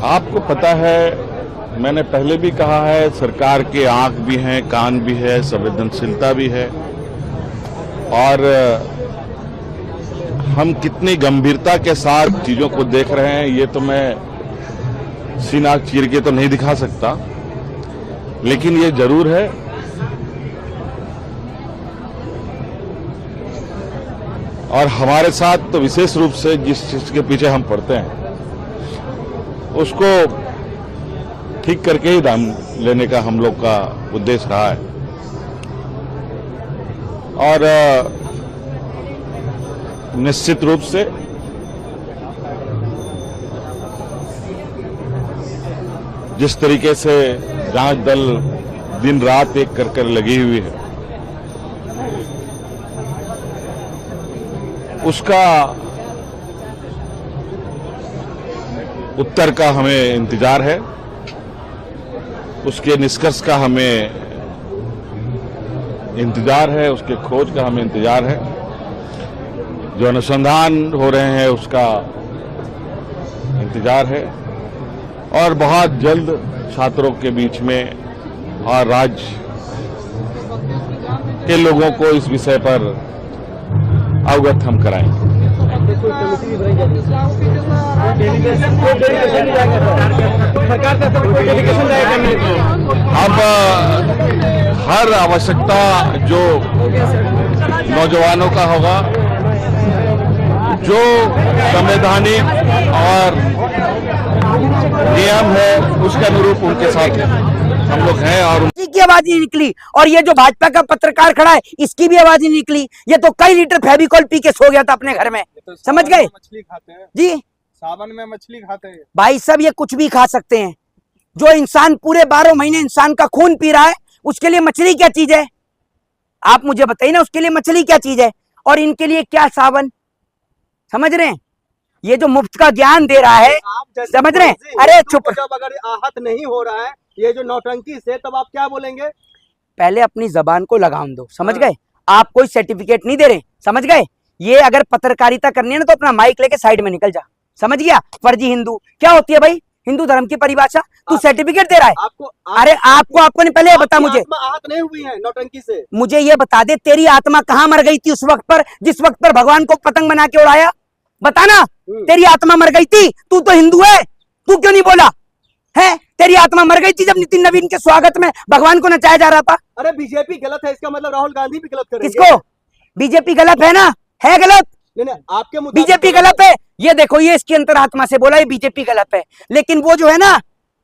आपको पता है, मैंने पहले भी कहा है, सरकार के आंख भी हैं, कान भी है, संवेदनशीलता भी है और हम कितनी गंभीरता के साथ चीजों को देख रहे हैं ये तो मैं सीना चीर के तो नहीं दिखा सकता, लेकिन ये जरूर है और हमारे साथ तो विशेष रूप से जिस चीज के पीछे हम पड़ते हैं उसको ठीक करके ही दाम लेने का हम लोग का उद्देश्य रहा है। और निश्चित रूप से जिस तरीके से जांच दल दिन रात एक कर लगी हुई है, उसका उत्तर का हमें इंतजार है, उसके निष्कर्ष का हमें इंतजार है, उसके खोज का हमें इंतजार है, जो अनुसंधान हो रहे हैं उसका इंतजार है और बहुत जल्द छात्रों के बीच में और राज्य के लोगों को इस विषय पर अवगत हम कराएंगे। अब हर आवश्यकता जो नौजवानों का होगा, जो संवैधानिक और नियम है उसके अनुरूप उनके साथ हम लोग हैं। और की आवाज नहीं निकली और ये जो भाजपा का पत्रकार खड़ा है इसकी भी आवाज नहीं निकली। ये तो कई लीटर फेविकॉल पी के सो गया था अपने घर में, तो समझ गए? मछली खाते हैं जी, सावन में मछली खाते हैं भाई सब ये कुछ भी खा सकते हैं। जो इंसान पूरे 12 महीने इंसान का खून पी रहा है उसके लिए मछली क्या चीज है? आप मुझे बताइए ना, उसके लिए मछली क्या चीज है और इनके लिए क्या सावन? समझ रहे हैं? ये जो मुफ्त का ज्ञान दे रहा है, समझ रहे हैं? अरे चुप, जब अगर आहत नहीं हो रहा है ये जो नौटंकी से, तब आप क्या बोलेंगे? पहले अपनी जबान को लगाम दो, समझ गए? आप कोई सर्टिफिकेट नहीं दे रहे, समझ गए? ये अगर पत्रकारिता करनी है ना तो अपना माइक लेके साइड में निकल जा, समझ गया? फर्जी हिंदू क्या होती है भाई? हिंदू धर्म की परिभाषा तू सर्टिफिकेट दे रहा है? अरे आपको नहीं, पहले बता मुझे, आहत नहीं हुई है नौटंकी से? मुझे ये बता दे, तेरी आत्मा कहाँ मर गई थी उस वक्त पर जिस वक्त पर भगवान को पतंग बना के उड़ाया? बताना, तेरी आत्मा मर गई थी? तू तो हिंदू है, तू क्यों नहीं बोला है? तेरी आत्मा मर गई थी जब नितिन नवीन के स्वागत में भगवान को नचाया जा रहा था। अरे बीजेपी गलत है, इसका मतलब राहुल गांधी भी गलत करेंगे? किसको? बीजेपी गलत है ना? है गलत? नहीं, आपके बीजेपी गलत है, ये देखो, ये इसकी अंतरात्मा से बोला, ये बीजेपी गलत है। लेकिन वो जो है ना,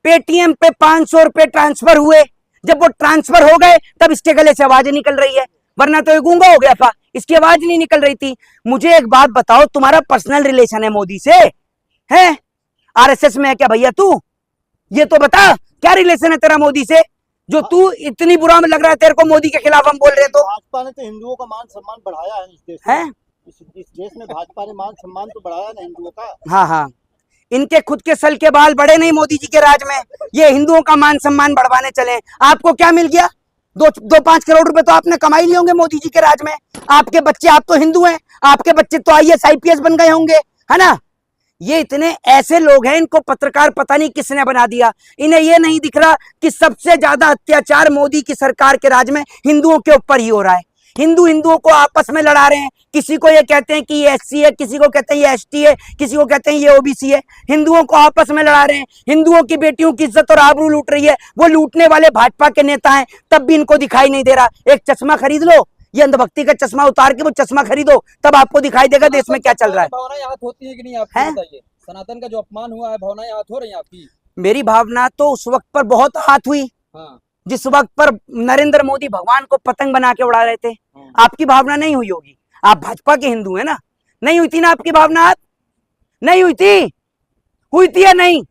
पेटीएम पे 500 रुपए ट्रांसफर हुए, जब वो ट्रांसफर हो गए तब इसके गले से आवाज निकल रही है, वरना तो ये गूंगा हो गया था, इसकी आवाज नहीं निकल रही थी। मुझे एक बात बताओ, तुम्हारा पर्सनल रिलेशन है मोदी से? है आरएसएस में है क्या भैया तू? ये तो बता, क्या रिलेशन है तेरा मोदी से जो तू इतनी बुरा में लग रहा है तेरे को मोदी के खिलाफ हम बोल रहे? तो भाजपा ने तो हिंदुओं का मान सम्मान बढ़ाया है इस देश में। है? इस देश में भाजपा ने मान सम्मान तो बढ़ाया ना हिंदुओं का। हाँ हाँ, इनके खुद के सल के बाल बड़े नहीं मोदी जी के राज में, ये हिंदुओं का मान सम्मान बढ़वाने चले। आपको क्या मिल गया? 2-5 करोड़ रुपए तो आपने कमाई लिए होंगे मोदी जी के राज में। आपके बच्चे, आप तो हिंदू हैं, आपके बच्चे तो आईएएस आईपीएस बन गए होंगे, है ना? ये इतने ऐसे लोग हैं, इनको पत्रकार पता नहीं किसने बना दिया। इन्हें ये नहीं दिख रहा कि सबसे ज्यादा अत्याचार मोदी की सरकार के राज में हिंदुओं के ऊपर ही हो रहा है। हिंदुओं को आपस में लड़ा रहे हैं। किसी को ये कहते हैं कि ये एससी है, किसी को कहते हैं ये एसटी है, किसी को कहते हैं ये ओबीसी है। हिंदुओं को आपस में लड़ा रहे हैं। हिंदुओं की बेटियों की इज्जत और आबरू लूट रही है। वो लूटने वाले भाजपा के नेता हैं, तब भी इनको दिखाई नहीं दे रहा। एक चश्मा खरीद लो, ये अंधभक्ति का चश्मा उतार के वो चश्मा खरीदो, तब आपको दिखाई देगा देश में क्या चल रहा है। भावनाएं आहत होती है कि नहीं आपको बताइए? सनातन का जो अपमान हुआ है, भावनाएं आहत हो रही हैं आपकी? मेरी भावना तो उस वक्त पर बहुत आहत हुई जिस वक्त पर नरेंद्र मोदी भगवान को पतंग बना के उड़ा रहे थे। आपकी भावना नहीं हुई होगी, आप भाजपा के हिंदू है ना? नहीं हुई थी ना आपकी भावना? नहीं हुई थी? हुई थी या नहीं?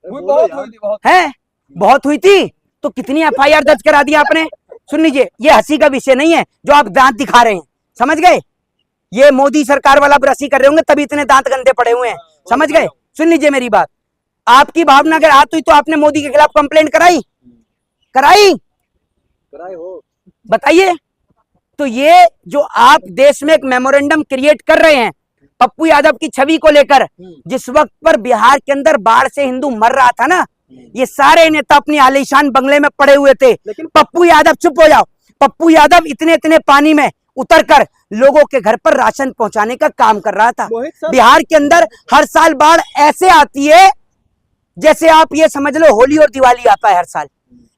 बहुत हुई थी, बहुत हुई थी। तो कितनी एफआईआर दर्ज करा दी आपने? सुन लीजिए, ये हंसी का विषय नहीं है जो आप दांत दिखा रहे हैं, समझ गए? ये मोदी सरकार वाला ब्रशी कर रहे होंगे तभी इतने दांत गंदे पड़े हुए हैं, समझ गए? सुन लीजिए मेरी बात, आपकी भावना अगर आहत हुई तो आपने मोदी के खिलाफ कंप्लेंट कराई हो? बताइए। तो ये जो आप देश में एक मेमोरेंडम क्रिएट कर रहे हैं पप्पू यादव की छवि को लेकर जिस वक्त पर बिहार के अंदर बाढ़ से हिंदू मर रहा था ना, ये सारे नेता अपनी आलीशान बंगले में पड़े हुए थे, लेकिन पप्पू यादव चुप हो जाओ, पप्पू यादव इतने इतने पानी में उतरकर लोगों के घर पर राशन पहुंचाने का काम कर रहा था। मोहित सर, बिहार के अंदर हर साल बाढ़ ऐसे आती है जैसे आप ये समझ लो होली और दिवाली आता है हर साल,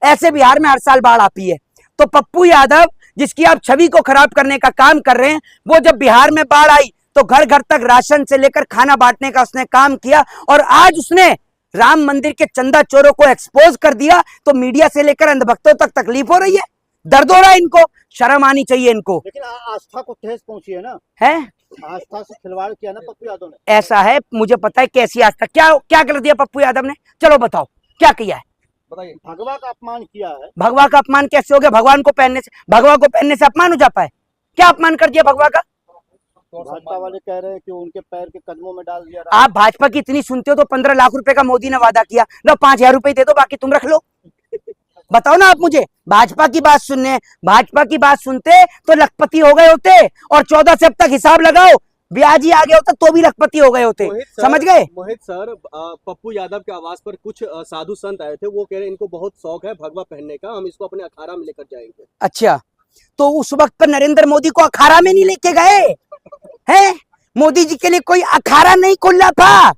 ऐसे बिहार में हर साल बाढ़ आती है। तो पप्पू यादव जिसकी आप छवि को खराब करने का काम कर रहे हैं, वो जब बिहार में बाढ़ आई तो घर घर तक राशन से लेकर खाना बांटने का उसने काम किया, और आज उसने राम मंदिर के चंदा चोरों को एक्सपोज कर दिया, तो मीडिया से लेकर अंधभक्तों तक तकलीफ हो रही है, दर्द हो रहा है इनको, शर्म आनी चाहिए इनको। लेकिन आस्था को ठेस पहुंची है ना, है आस्था से खिलवाड़ किया ना पप्पू यादव ने। ऐसा है, मुझे पता है कैसी आस्था, क्या क्या कर दिया पप्पू यादव ने, चलो बताओ क्या किया है। बताइए। भगवा का अपमान किया है। भगवा का अपमान कैसे हो गया? भगवान को पहनने से, भगवा को पहनने से अपमान हो जाता है? क्या अपमान कर दिया भगवा का? भाजपा वाले कह रहे हैं कि उनके पैर के कदमों में डाल दिया। आप भाजपा की इतनी सुनते हो तो 15 लाख रुपए का मोदी ने वादा किया, लो 5,000 रुपए दे दो, बाकी तुम रख लो। बताओ ना आप मुझे, भाजपा की बात सुनने, भाजपा की बात सुनते तो लखपति हो गए होते, और 14 से अब तक हिसाब लगाओ, ब्याज ही आ गया होता तो भी लखपति हो गए होते। मोहित सर, समझ गए? मोहित सर, पप्पू यादव के आवास पर कुछ साधु संत आए थे, वो कह रहे हैं इनको बहुत शौक है भगवा पहनने का, हम इसको अपने अखाड़ा में लेकर जाएंगे। अच्छा, तो उस वक्त पर नरेंद्र मोदी को अखाड़ा में नहीं लेके गए हैं? मोदी जी के लिए कोई अखाड़ा नहीं खुला था।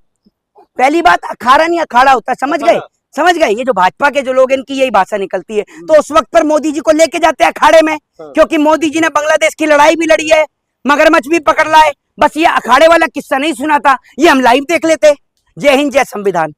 पहली बात, अखाड़ा नहीं अखाड़ा होता, समझ गए? समझ गए? ये जो भाजपा के जो लोग हैं, इनकी यही भाषा निकलती है। तो उस वक्त पर मोदी जी को लेके जाते हैं अखाड़े में, क्योंकि मोदी जी ने बांग्लादेश की लड़ाई भी लड़ी है, मगरमच्छ भी पकड़ लाए। बस ये अखाड़े वाला किस्सा नहीं सुना था, ये हम लाइव देख लेते। जय हिंद, जय संविधान।